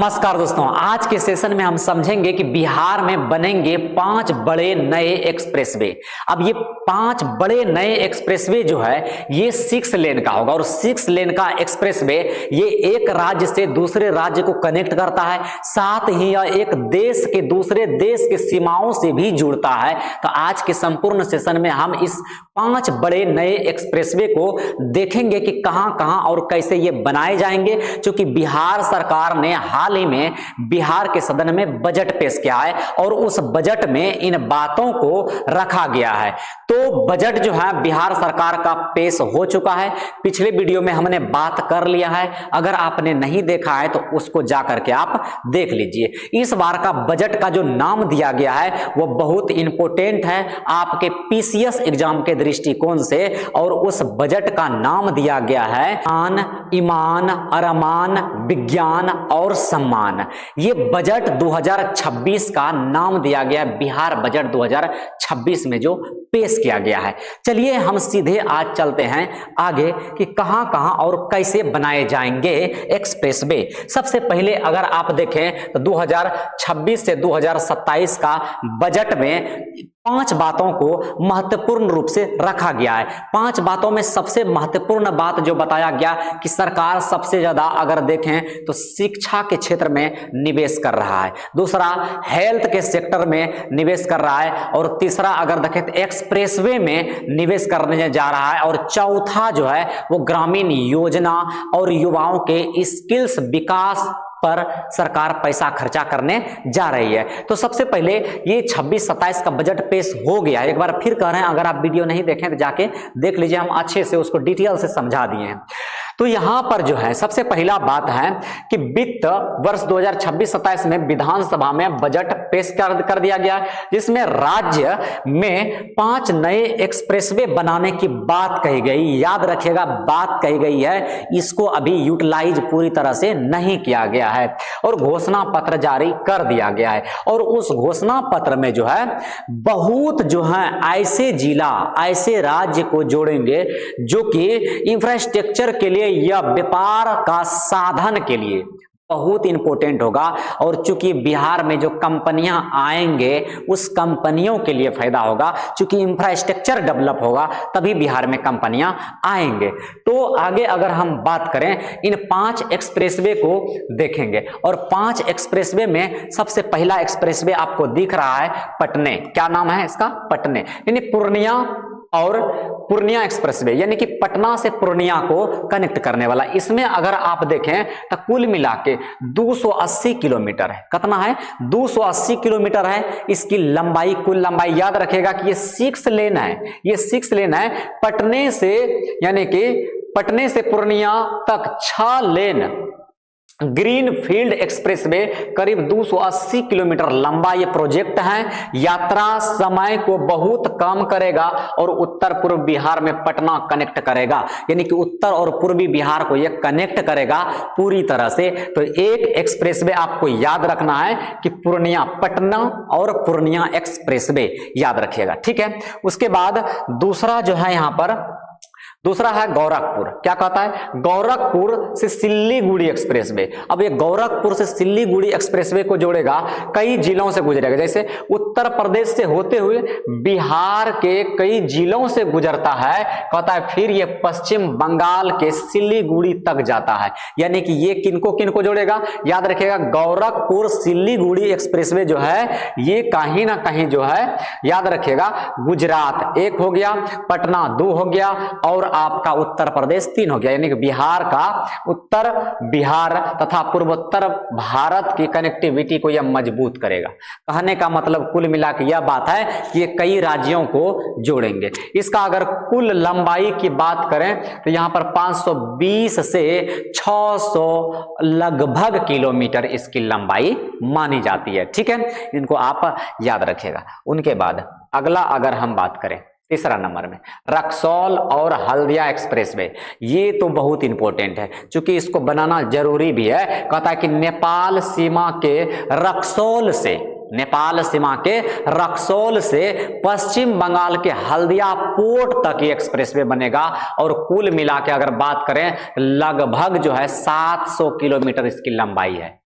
नमस्कार दोस्तों, आज के सेशन में हम समझेंगे कि बिहार में बनेंगे 5 बड़े नए एक्सप्रेसवे। अब ये 5 बड़े नए एक्सप्रेसवे जो है ये 6 लेन का होगा और 6 लेन का एक्सप्रेसवे ये एक राज्य से दूसरे राज्य को कनेक्ट करता है, साथ ही यह एक देश के दूसरे देश के सीमाओं से भी जुड़ता है। तो आज के संपूर्ण सेशन में हम इस 5 बड़े नए एक्सप्रेसवे को देखेंगे कि कहां कहां और कैसे ये बनाए जाएंगे, क्योंकि बिहार सरकार ने हाल ही में बिहार के सदन में बजट पेश किया है और उस बजट में इन बातों को रखा गया है। तो बजट जो है बिहार सरकार का पेश हो चुका है, पिछले वीडियो में हमने बात कर लिया है। अगर आपने नहीं देखा है तो उसको जाकर के आप देख लीजिए। इस बार का बजट का जो नाम दिया गया है वो बहुत इंपॉर्टेंट है आपके पीसीएस एग्जाम के दृष्टिकोण से, और उस बजट का नाम दिया गया है आन, ईमान, अरमान, विज्ञान और सम्मान। ये बजट 2026 का नाम दिया गया, बिहार बजट 2026 में जो पेश किया गया है। चलिए हम सीधे आज चलते हैं आगे कि कहां कहां और कैसे बनाए जाएंगे एक्सप्रेसवे। सबसे पहले अगर आप देखें तो 2026 से 2027 का बजट में 5 बातों को महत्वपूर्ण रूप से रखा गया है। 5 बातों में सबसे महत्वपूर्ण बात जो बताया गया कि सरकार सबसे ज्यादा अगर देखें तो शिक्षा के क्षेत्र में निवेश कर रहा है, दूसरा हेल्थ के सेक्टर में निवेश कर रहा है, और तीसरा अगर देखें तो एक्सप्रेसवे में निवेश करने जा रहा है, और चौथा जो है वो ग्रामीण योजना और युवाओं के स्किल्स विकास पर सरकार पैसा खर्चा करने जा रही है। तो सबसे पहले ये 26-27 का बजट पेश हो गया। एक बार फिर कह रहे हैं, अगर आप वीडियो नहीं देखें तो जाके देख लीजिए, हम अच्छे से उसको डिटेल से समझा दिए हैं। तो यहां पर जो है सबसे पहला बात है कि वित्त वर्ष 2026-27 में विधानसभा में बजट पेश कर दिया गया, जिसमें राज्य में 5 नए एक्सप्रेसवे बनाने की बात कही गई। याद रखिएगा, बात कही गई है, इसको अभी यूटिलाइज पूरी तरह से नहीं किया गया है, और घोषणा पत्र जारी कर दिया गया है। और उस घोषणा पत्र में जो है बहुत जो है ऐसे जिला, ऐसे राज्य को जोड़ेंगे जो कि इंफ्रास्ट्रक्चर के लिए या व्यापार का साधन के लिए बहुत इंपॉर्टेंट होगा। और चूंकि बिहार में जो कंपनियां आएंगे उस कंपनियों के लिए फायदा होगा, चूंकि इंफ्रास्ट्रक्चर डेवलप होगा तभी बिहार में कंपनियां आएंगे। तो आगे अगर हम बात करें इन 5 एक्सप्रेसवे को देखेंगे, और 5 एक्सप्रेसवे में सबसे पहला एक्सप्रेसवे आपको दिख रहा है पटने। क्या नाम है इसका? पटने, यानी पूर्णिया और पूर्णिया एक्सप्रेसवे, यानी कि पटना से पूर्णिया को कनेक्ट करने वाला। इसमें अगर आप देखें तो कुल मिला के 280 किलोमीटर है। कितना है? 280 किलोमीटर है इसकी लंबाई, कुल लंबाई। याद रखेगा कि ये 6 लेन है, ये 6 लेन है। पटने से यानी कि पटने से पूर्णिया तक 6 लेन ग्रीन फील्ड एक्सप्रेसवे करीब 280 किलोमीटर लंबा ये प्रोजेक्ट है। यात्रा समय को बहुत कम करेगा और उत्तर पूर्व बिहार में पटना कनेक्ट करेगा, यानी कि उत्तर और पूर्वी बिहार को ये कनेक्ट करेगा पूरी तरह से। तो एक एक्सप्रेसवे आपको याद रखना है कि पूर्णिया, पटना और पूर्णिया एक्सप्रेसवे याद रखिएगा, ठीक है। उसके बाद दूसरा जो है यहां पर दूसरा है गोरखपुर। क्या कहता है? गोरखपुर से सिल्लीगुड़ी एक्सप्रेसवे। अब ये गोरखपुर से सिल्लीगुड़ी एक्सप्रेसवे को जोड़ेगा, कई जिलों से गुजरेगा, जैसे उत्तर प्रदेश से होते हुए बिहार के कई जिलों से गुजरता है। कहता है फिर ये पश्चिम बंगाल के सिल्लीगुड़ी तक जाता है, यानी कि ये किनको किनको जोड़ेगा? याद रखिएगा, गोरखपुर सिल्लीगुड़ी एक्सप्रेसवे जो है ये कहीं ना कहीं जो है याद रखिएगा गुजरात 1 हो गया, पटना 2 हो गया, और आपका उत्तर प्रदेश 3 हो गया, यानी कि बिहार का उत्तर बिहार तथा पूर्वोत्तर भारत की कनेक्टिविटी को यह मजबूत करेगा। कहने का मतलब कुल मिला के यह बात है कि ये कई राज्यों को जोड़ेंगे। इसका अगर कुल लंबाई की बात करें तो यहां पर 520 से 600 लगभग किलोमीटर इसकी लंबाई मानी जाती है, ठीक है। इनको आप याद रखिएगा। उनके बाद अगला अगर हम बात करें तीसरा नंबर में रक्सौल और हल्दिया एक्सप्रेसवे, ये तो बहुत इंपॉर्टेंट है, क्योंकि इसको बनाना जरूरी भी है। कहता है कि नेपाल सीमा के रक्सौल से नेपाल सीमा के रक्सौल से पश्चिम बंगाल के हल्दिया पोर्ट तक ये एक्सप्रेसवे बनेगा और कुल मिला के अगर बात करें लगभग जो है 700 किलोमीटर इसकी लंबाई है।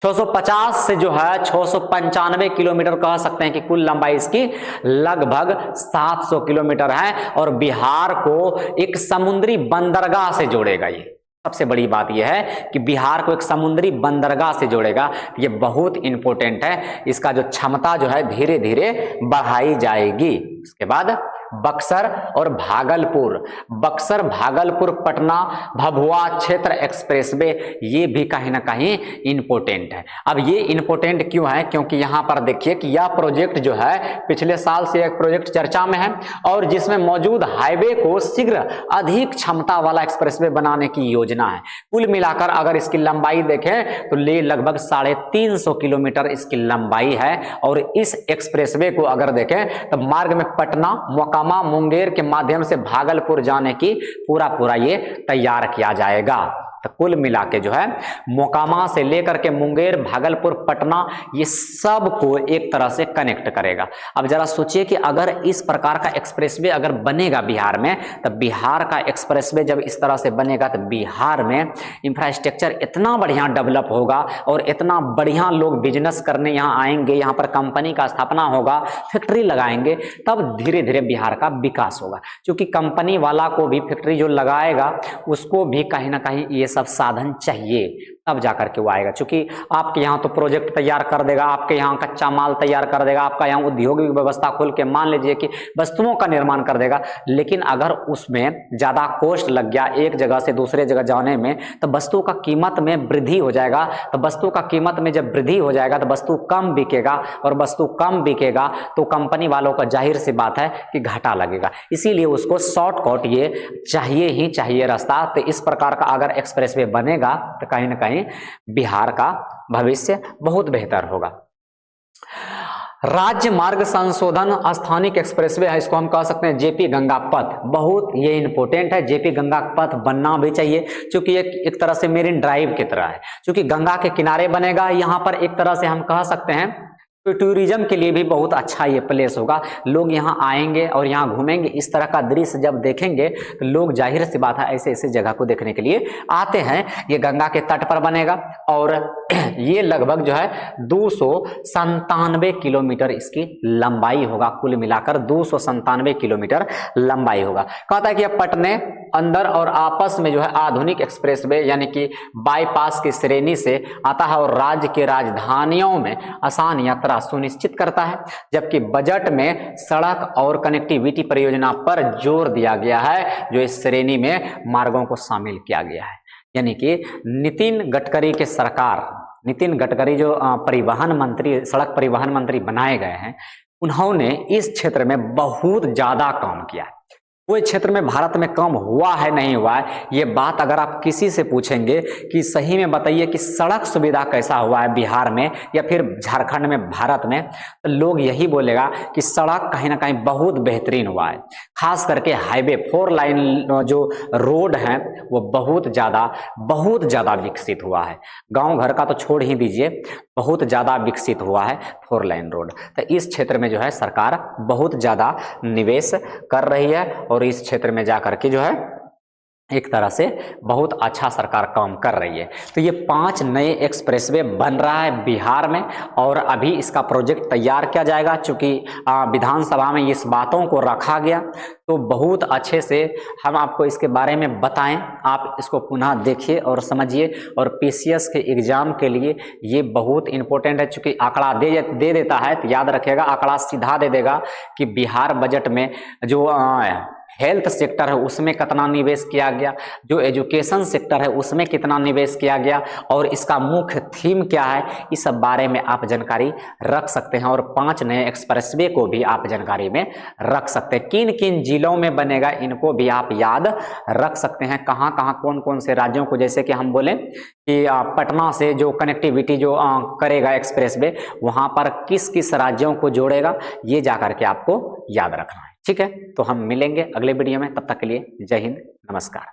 650 से जो है 695 किलोमीटर कह सकते हैं कि कुल लंबाई इसकी लगभग 700 किलोमीटर है, और बिहार को एक समुद्री बंदरगाह से जोड़ेगा। ये सबसे बड़ी बात यह है कि बिहार को एक समुद्री बंदरगाह से जोड़ेगा। ये बहुत इंपॉर्टेंट है, इसका जो क्षमता जो है धीरे धीरे बढ़ाई जाएगी। उसके बाद बक्सर और भागलपुर, बक्सर भागलपुर पटना भभुआ क्षेत्र एक्सप्रेसवे, ये भी कहीं ना कहीं इंपॉर्टेंट है। अब ये इंपॉर्टेंट क्यों है? क्योंकि यहां पर देखिए कि यह प्रोजेक्ट जो है पिछले साल से एक प्रोजेक्ट चर्चा में है, और जिसमें मौजूद हाईवे को शीघ्र अधिक क्षमता वाला एक्सप्रेसवे बनाने की योजना है। कुल मिलाकर अगर इसकी लंबाई देखें तो लगभग 350 किलोमीटर इसकी लंबाई है, और इस एक्सप्रेसवे को अगर देखें तो मार्ग में पटना मोकामा मुंगेर के माध्यम से भागलपुर जाने की पूरा ये तैयार किया जाएगा। तो कुल मिला के जो है मोकामा से लेकर के मुंगेर भागलपुर पटना ये सब को एक तरह से कनेक्ट करेगा। अब जरा सोचिए कि अगर इस प्रकार का एक्सप्रेसवे अगर बनेगा बिहार में, तो बिहार का एक्सप्रेसवे जब इस तरह से बनेगा तो बिहार में इंफ्रास्ट्रक्चर इतना बढ़िया डेवलप होगा, और इतना बढ़िया लोग बिजनेस करने यहाँ आएंगे, यहाँ पर कंपनी का स्थापना होगा, फैक्ट्री लगाएंगे, तब धीरे धीरे बिहार का विकास होगा। क्योंकि कंपनी वाला को भी फैक्ट्री जो लगाएगा उसको भी कहीं ना कहीं ये सब साधन चाहिए, तब जाकर के वो आएगा। क्योंकि आपके यहाँ तो प्रोजेक्ट तैयार कर देगा, आपके यहाँ कच्चा माल तैयार कर देगा, आपका यहाँ औद्योगिक व्यवस्था खोल के मान लीजिए कि वस्तुओं का निर्माण कर देगा, लेकिन अगर उसमें ज्यादा कॉस्ट लग गया एक जगह से दूसरे जगह जाने में, तो वस्तु का कीमत में वृद्धि हो जाएगा। तो वस्तु का कीमत में जब वृद्धि हो जाएगा तो वस्तु कम बिकेगा, और वस्तु कम बिकेगा तो कंपनी वालों का जाहिर सी बात है कि घाटा लगेगा। इसीलिए उसको शॉर्टकट ये चाहिए ही चाहिए रास्ता। तो इस प्रकार का अगर एक्सप्रेसवे बनेगा तो कहीं ना कहीं बिहार का भविष्य बहुत बेहतर होगा। राज्य मार्ग संशोधन स्थानिक एक्सप्रेसवे है, इसको हम कह सकते हैं जेपी गंगा पथ। बहुत ये इंपॉर्टेंट है, जेपी गंगा पथ बनना भी चाहिए, क्योंकि एक तरह से मेरिन ड्राइव की तरह है, क्योंकि गंगा के किनारे बनेगा। यहाँ पर एक तरह से हम कह सकते हैं तो टूरिज्म के लिए भी बहुत अच्छा ये प्लेस होगा। लोग यहाँ आएंगे और यहाँ घूमेंगे, इस तरह का दृश्य जब देखेंगे तो लोग जाहिर सी बात है ऐसे ऐसे जगह को देखने के लिए आते हैं। ये गंगा के तट पर बनेगा, और ये लगभग जो है 297 किलोमीटर इसकी लंबाई होगा। कुल मिलाकर 297 किलोमीटर लंबाई होगा। कहता है कि अब पटने अंदर और आपस में जो है आधुनिक एक्सप्रेसवे यानी कि बाईपास की श्रेणी से आता है, और राज्य के राजधानियों में आसान यात्रा सुनिश्चित करता है। जबकि बजट में सड़क और कनेक्टिविटी परियोजना पर जोर दिया गया है, जो इस श्रेणी में मार्गों को शामिल किया गया है। यानी कि नितिन गडकरी के सरकार, नितिन गडकरी जो परिवहन मंत्री, सड़क परिवहन मंत्री बनाए गए हैं, उन्होंने इस क्षेत्र में बहुत ज्यादा काम किया है। कोई क्षेत्र में भारत में कम हुआ है नहीं हुआ है, ये बात अगर आप किसी से पूछेंगे कि सही में बताइए कि सड़क सुविधा कैसा हुआ है बिहार में या फिर झारखंड में, भारत में, तो लोग यही बोलेगा कि सड़क कहीं ना कहीं बहुत बेहतरीन हुआ है। खास करके हाईवे 4 लाइन जो रोड है वो बहुत ज्यादा विकसित हुआ है। गांव घर का तो छोड़ ही दीजिए, बहुत ज्यादा विकसित हुआ है 4 लाइन रोड। तो इस क्षेत्र में जो है सरकार बहुत ज्यादा निवेश कर रही है, और इस क्षेत्र में जाकर के जो है एक तरह से बहुत अच्छा सरकार काम कर रही है। तो ये 5 नए एक्सप्रेसवे बन रहा है बिहार में, और अभी इसका प्रोजेक्ट तैयार किया जाएगा। चूंकि विधानसभा में इस बातों को रखा गया, तो बहुत अच्छे से हम आपको इसके बारे में बताएं। आप इसको पुनः देखिए और समझिए, और पीसीएस के एग्जाम के लिए ये बहुत इंपॉर्टेंट है। चूंकि आंकड़ा दे देता है, तो याद रखिएगा, आंकड़ा सीधा दे देगा कि बिहार बजट में जो हेल्थ सेक्टर है उसमें कितना निवेश किया गया, जो एजुकेशन सेक्टर है उसमें कितना निवेश किया गया, और इसका मुख्य थीम क्या है, इस सब बारे में आप जानकारी रख सकते हैं। और 5 नए एक्सप्रेसवे को भी आप जानकारी में रख सकते हैं। किन किन जिलों में बनेगा इनको भी आप याद रख सकते हैं। कहाँ कहाँ कौन कौन से राज्यों को, जैसे कि हम बोले कि पटना से जो कनेक्टिविटी जो करेगा एक्सप्रेसवे, वहां पर किस किस राज्यों को जोड़ेगा, ये जाकर के आपको याद रखना है। ठीक है, तो हम मिलेंगे अगले वीडियो में। तब तक के लिए जय हिंद, नमस्कार।